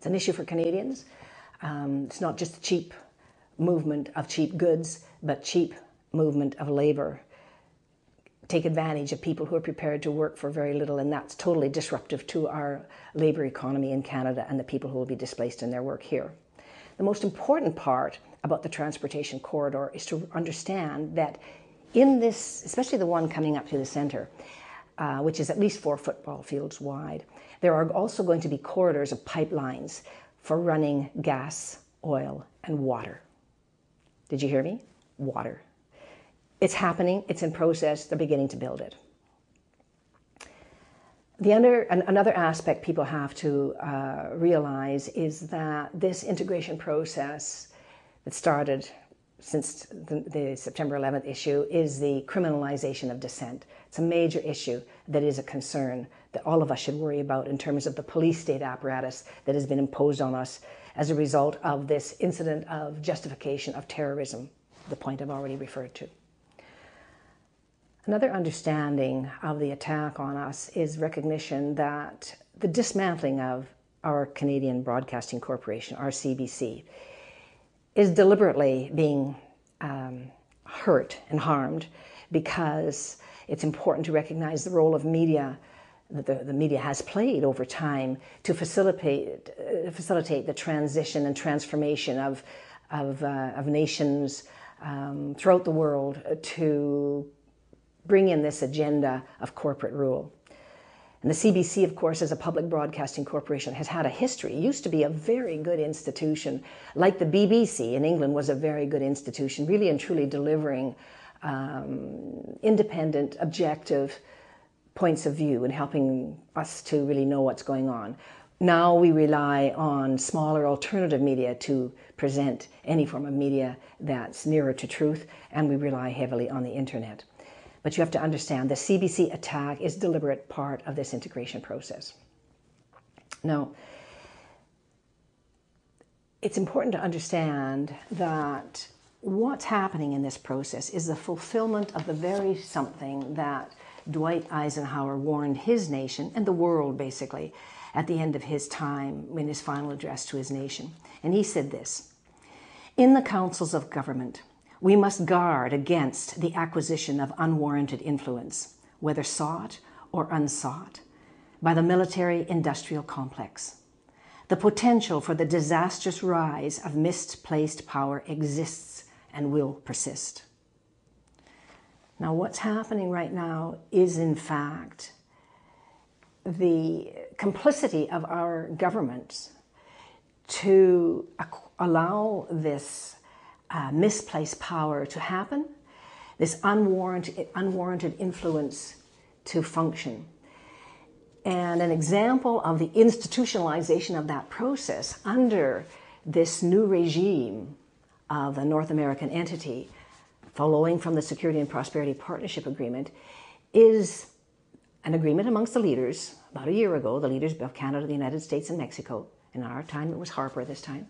It's an issue for Canadians. It's not just a cheap movement of cheap goods, but cheap movement of labor. Take advantage of people who are prepared to work for very little, and that's totally disruptive to our labor economy in Canada and the people who will be displaced in their work here. The most important part about the transportation corridor is to understand that in this, especially the one coming up to the centre, which is at least 4 football fields wide, there are also going to be corridors of pipelines for running gas, oil, and water. Did you hear me? Water. It's happening, it's in process, they're beginning to build it. Another aspect people have to realize is that this integration process that started since the September 11th issue is the criminalization of dissent. It's a major issue that is a concern that all of us should worry about in terms of the police state apparatus that has been imposed on us as a result of this incident of justification of terrorism, the point I've already referred to. Another understanding of the attack on us is recognition that the dismantling of our Canadian Broadcasting Corporation, our CBC, is deliberately being hurt and harmed because it's important to recognize the role of media that the media has played over time to facilitate the transition and transformation of nations throughout the world to bring in this agenda of corporate rule. And the CBC, of course, as a public broadcasting corporation, has had a history. It used to be a very good institution, like the BBC in England was a very good institution, really and truly delivering independent, objective points of view and helping us to really know what's going on. Now we rely on smaller alternative media to present any form of media that's nearer to truth, and we rely heavily on the internet. But you have to understand the CBC attack is a deliberate part of this integration process. Now, it's important to understand that what's happening in this process is the fulfillment of the very something that Dwight Eisenhower warned his nation, and the world basically, at the end of his time in his final address to his nation. And he said this: "In the councils of government, we must guard against the acquisition of unwarranted influence, whether sought or unsought, by the military-industrial complex. The potential for the disastrous rise of misplaced power exists and will persist." Now, what's happening right now is, in fact, the complicity of our governments to allow this misplaced power to happen, this unwarranted influence to function. And an example of the institutionalization of that process under this new regime of a North American entity following from the Security and Prosperity Partnership Agreement is an agreement amongst the leaders about a year ago, the leaders of Canada, the United States, and Mexico. In our time, it was Harper this time,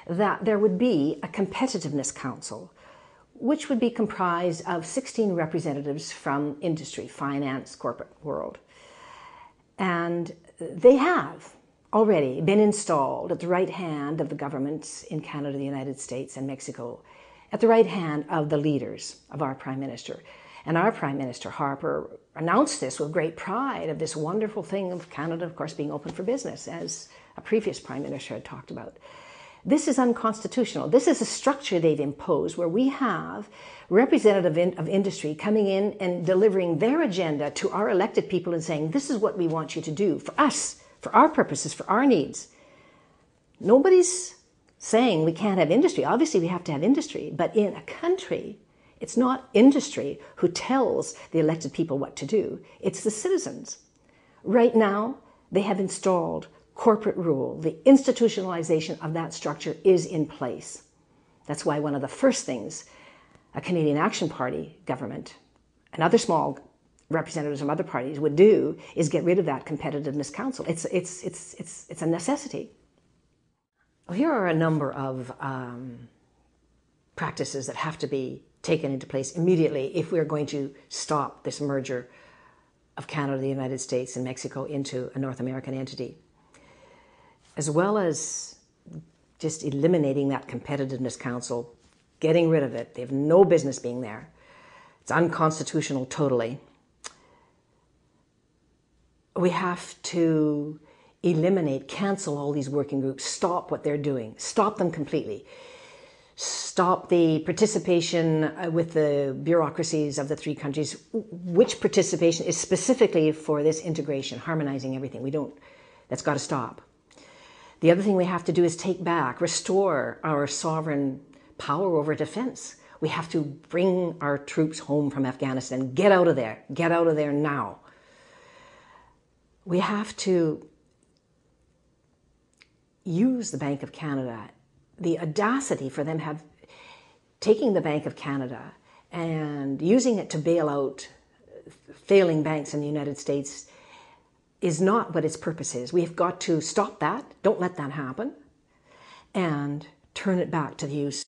that there would be a competitiveness council, which would be comprised of 16 representatives from industry, finance, corporate world. And they have already been installed at the right hand of the governments in Canada, the United States, and Mexico, at the right hand of the leaders of our Prime Minister. And our Prime Minister, Harper, announced this with great pride of this wonderful thing of Canada, of course, being open for business, as a previous Prime Minister had talked about. This is unconstitutional. This is a structure they've imposed where we have representatives of industry coming in and delivering their agenda to our elected people and saying, this is what we want you to do for us, for our purposes, for our needs. Nobody's saying we can't have industry. Obviously, we have to have industry. But in a country, it's not industry who tells the elected people what to do. It's the citizens. Right now, they have installed corporate rule. The institutionalization of that structure is in place. That's why one of the first things a Canadian Action Party government and other small representatives from other parties would do is get rid of that competitiveness council. It's a necessity. Well, here are a number of practices that have to be taken into place immediately if we're going to stop this merger of Canada, the United States, and Mexico into a North American entity. as well as just eliminating that Competitiveness Council, getting rid of it. They have no business being there. It's unconstitutional totally. We have to eliminate, cancel all these working groups, stop what they're doing, stop them completely. Stop the participation with the bureaucracies of the three countries, which participation is specifically for this integration, harmonizing everything. That's got to stop. The other thing we have to do is take back, restore our sovereign power over defense. We have to bring our troops home from Afghanistan. Get out of there now. We have to use the Bank of Canada. The audacity for them taking the Bank of Canada and using it to bail out failing banks in the United States is not what its purpose is. We have got to stop that, don't let that happen, and turn it back to the use